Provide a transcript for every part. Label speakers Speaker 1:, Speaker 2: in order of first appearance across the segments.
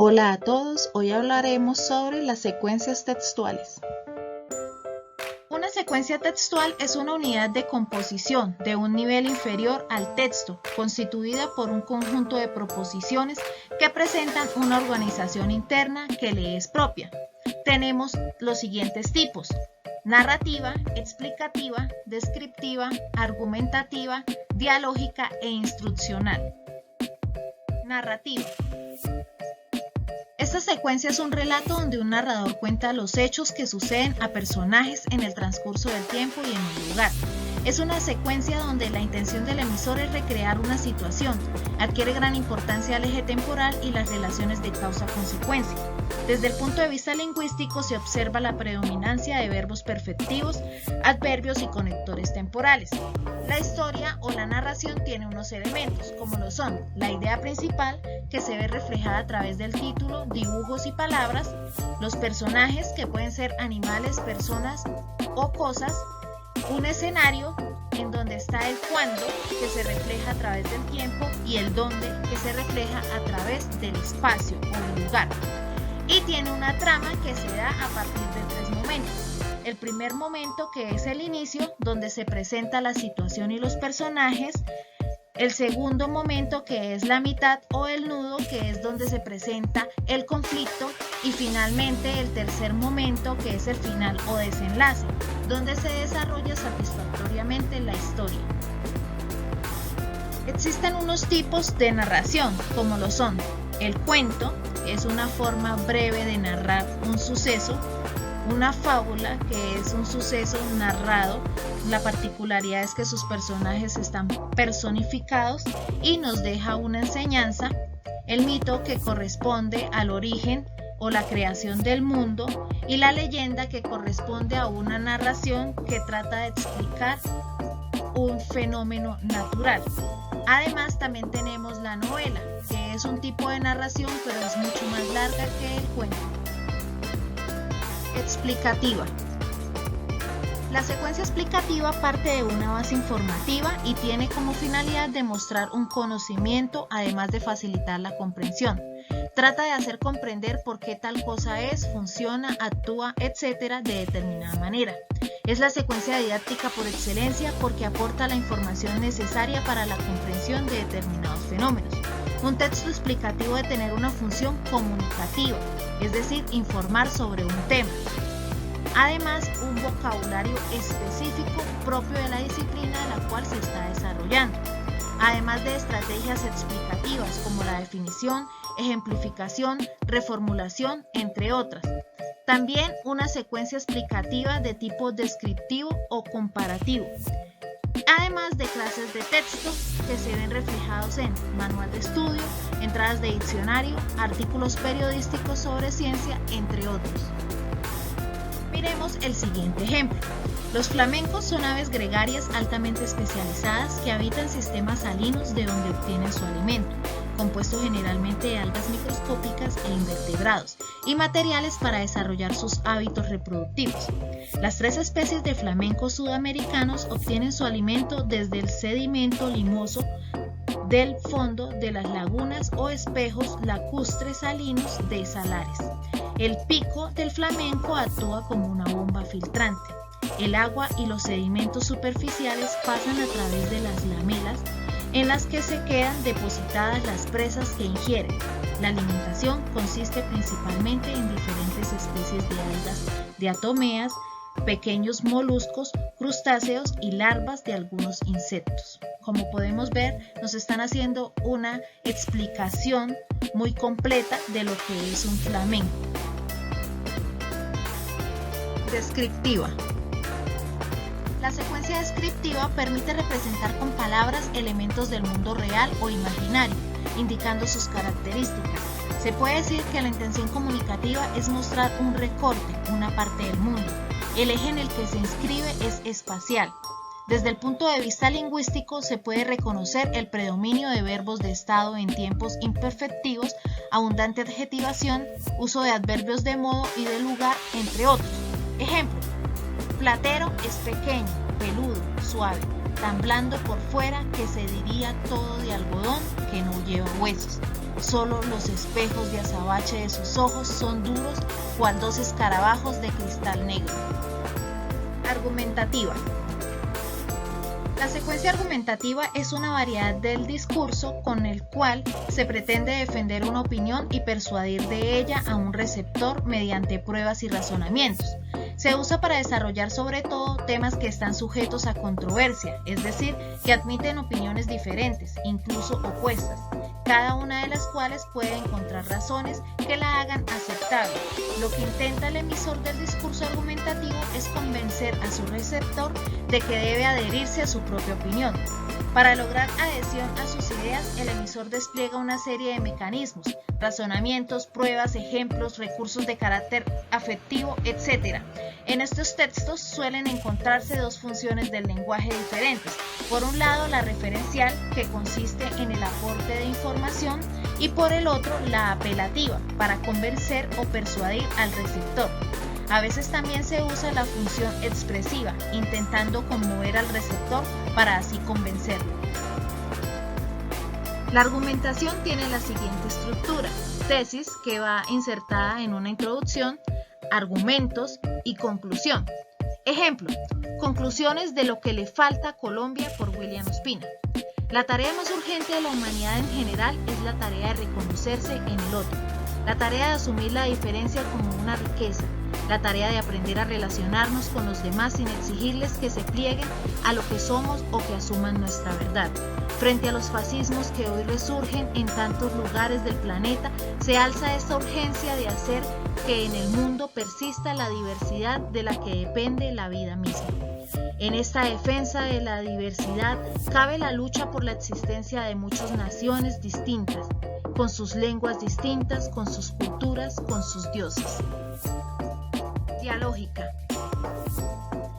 Speaker 1: Hola a todos, hoy hablaremos sobre las secuencias textuales. Una secuencia textual es una unidad de composición de un nivel inferior al texto, constituida por un conjunto de proposiciones que presentan una organización interna que le es propia. Tenemos los siguientes tipos: narrativa, explicativa, descriptiva, argumentativa, dialógica e instruccional. Narrativa. Esta secuencia es un relato donde un narrador cuenta los hechos que suceden a personajes en el transcurso del tiempo y en un lugar. Es una secuencia donde la intención del emisor es recrear una situación, adquiere gran importancia el eje temporal y las relaciones de causa-consecuencia. Desde el punto de vista lingüístico se observa la predominancia de verbos perfectivos, adverbios y conectores temporales. La historia o la narración tiene unos elementos, como lo son la idea principal, que se ve reflejada a través del título, dibujos y palabras, los personajes, que pueden ser animales, personas o cosas, un escenario en donde está el cuándo, que se refleja a través del tiempo, y el dónde, que se refleja a través del espacio o el lugar. Y tiene una trama que se da a partir de 3 momentos. El primer momento, que es el inicio, donde se presenta la situación y los personajes. El segundo momento, que es la mitad o el nudo, que es donde se presenta el conflicto. Y finalmente el tercer momento, que es el final o desenlace, donde se desarrolla satisfactoriamente la historia. Existen unos tipos de narración, como lo son el cuento, que es una forma breve de narrar un suceso; una fábula, que es un suceso narrado. La particularidad es que sus personajes están personificados y nos deja una enseñanza; el mito, que corresponde al origen o la creación del mundo; y la leyenda, que corresponde a una narración que trata de explicar un fenómeno natural. Además, también tenemos la novela, que es un tipo de narración, pero es mucho más larga que el cuento. Explicativa. La secuencia explicativa parte de una base informativa y tiene como finalidad demostrar un conocimiento, además de facilitar la comprensión. Trata de hacer comprender por qué tal cosa es, funciona, actúa, etc. de determinada manera. Es la secuencia didáctica por excelencia porque aporta la información necesaria para la comprensión de determinados fenómenos. Un texto explicativo debe tener una función comunicativa, es decir, informar sobre un tema. Además, un vocabulario específico propio de la disciplina de la cual se está desarrollando. Además de estrategias explicativas como la definición, ejemplificación, reformulación, entre otras. También una secuencia explicativa de tipo descriptivo o comparativo. Además de clases de texto que se ven reflejados en manual de estudio, entradas de diccionario, artículos periodísticos sobre ciencia, entre otros. Miremos el siguiente ejemplo. Los flamencos son aves gregarias altamente especializadas que habitan sistemas salinos de donde obtienen su alimento, compuesto generalmente de algas microscópicas e invertebrados, y materiales para desarrollar sus hábitos reproductivos. Las 3 especies de flamencos sudamericanos obtienen su alimento desde el sedimento limoso del fondo de las lagunas o espejos lacustres salinos de salares. El pico del flamenco actúa como una bomba filtrante. El agua y los sedimentos superficiales pasan a través de las lamelas en las que se quedan depositadas las presas que ingieren. La alimentación consiste principalmente en diferentes especies de algas diatomeas, pequeños moluscos, crustáceos y larvas de algunos insectos. Como podemos ver, nos están haciendo una explicación muy completa de lo que es un flamenco. Descriptiva. La secuencia descriptiva permite representar con palabras elementos del mundo real o imaginario, indicando sus características. Se puede decir que la intención comunicativa es mostrar un recorte, una parte del mundo. El eje en el que se inscribe es espacial. Desde el punto de vista lingüístico se puede reconocer el predominio de verbos de estado en tiempos imperfectivos, abundante adjetivación, uso de adverbios de modo y de lugar, entre otros. Ejemplo: platero es pequeño, peludo, suave, tan blando por fuera que se diría todo de algodón que no lleva huesos. Solo los espejos de azabache de sus ojos son duros, cual dos escarabajos de cristal negro. Argumentativa. La secuencia argumentativa es una variedad del discurso con el cual se pretende defender una opinión y persuadir de ella a un receptor mediante pruebas y razonamientos. Se usa para desarrollar sobre todo temas que están sujetos a controversia, es decir, que admiten opiniones diferentes, incluso opuestas, cada una de las cuales puede encontrar razones que la hagan aceptable. Lo que intenta el emisor del discurso argumentativo es convencer a su receptor de que debe adherirse a su propia opinión. Para lograr adhesión a sus ideas, el emisor despliega una serie de mecanismos, razonamientos, pruebas, ejemplos, recursos de carácter afectivo, etc. En estos textos suelen encontrarse dos funciones del lenguaje diferentes. Por un lado, la referencial, que consiste en el aporte de información, y por el otro, la apelativa, para convencer o persuadir al receptor. A veces también se usa la función expresiva, intentando conmover al receptor para así convencerlo. La argumentación tiene la siguiente estructura: tesis, que va insertada en una introducción, argumentos y conclusión. Ejemplo: conclusiones de lo que le falta a Colombia, por William Ospina. La tarea más urgente de la humanidad en general es la tarea de reconocerse en el otro, la tarea de asumir la diferencia como una riqueza, la tarea de aprender a relacionarnos con los demás sin exigirles que se plieguen a lo que somos o que asuman nuestra verdad. Frente a los fascismos que hoy resurgen en tantos lugares del planeta, se alza esta urgencia de hacer que en el mundo persista la diversidad de la que depende la vida misma. En esta defensa de la diversidad cabe la lucha por la existencia de muchas naciones distintas, con sus lenguas distintas, con sus culturas, con sus dioses. Dialógica.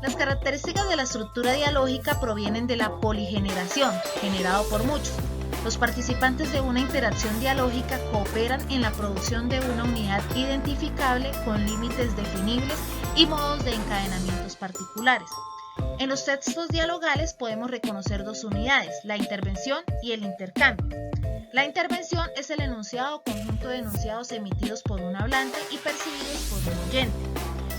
Speaker 1: Las características de la estructura dialógica provienen de la poligeneración, generado por muchos. Los participantes de una interacción dialógica cooperan en la producción de una unidad identificable con límites definibles y modos de encadenamientos particulares. En los textos dialogales podemos reconocer dos unidades, la intervención y el intercambio. La intervención es el enunciado o conjunto de enunciados emitidos por un hablante y percibidos por un oyente.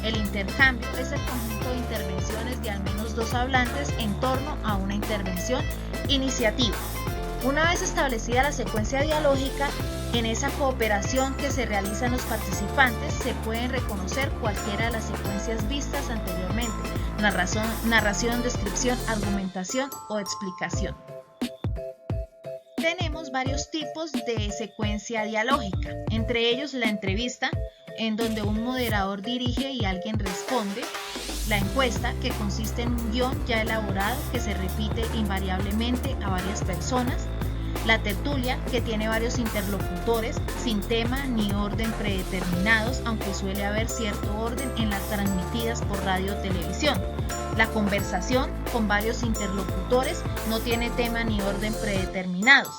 Speaker 1: El intercambio es el conjunto de intervenciones de al menos dos hablantes en torno a una intervención iniciativa. Una vez establecida la secuencia dialógica, en esa cooperación que se realizan los participantes se pueden reconocer cualquiera de las secuencias vistas anteriormente: narración, descripción, argumentación o explicación. Tenemos varios tipos de secuencia dialógica, entre ellos la entrevista, en donde un moderador dirige y alguien responde; la encuesta, que consiste en un guión ya elaborado que se repite invariablemente a varias personas; la tertulia, que tiene varios interlocutores sin tema ni orden predeterminados, aunque suele haber cierto orden en las transmitidas por radio o televisión; la conversación, con varios interlocutores, no tiene tema ni orden predeterminados;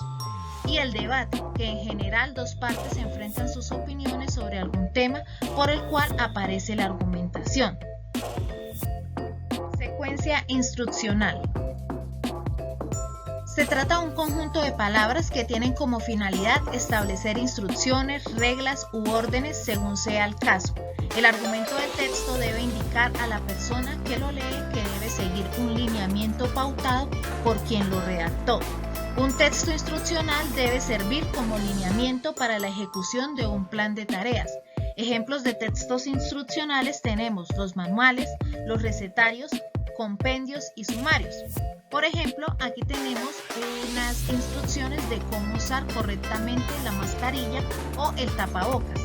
Speaker 1: y el debate, que en general dos partes enfrentan sus opiniones sobre algún tema por el cual aparece la argumentación. Secuencia instruccional. Se trata de un conjunto de palabras que tienen como finalidad establecer instrucciones, reglas u órdenes según sea el caso. El argumento del texto debe indicar a la persona que lo lee que debe seguir un lineamiento pautado por quien lo redactó. Un texto instruccional debe servir como lineamiento para la ejecución de un plan de tareas. Ejemplos de textos instruccionales tenemos los manuales, los recetarios, compendios y sumarios. Por ejemplo, aquí tenemos unas instrucciones de cómo usar correctamente la mascarilla o el tapabocas.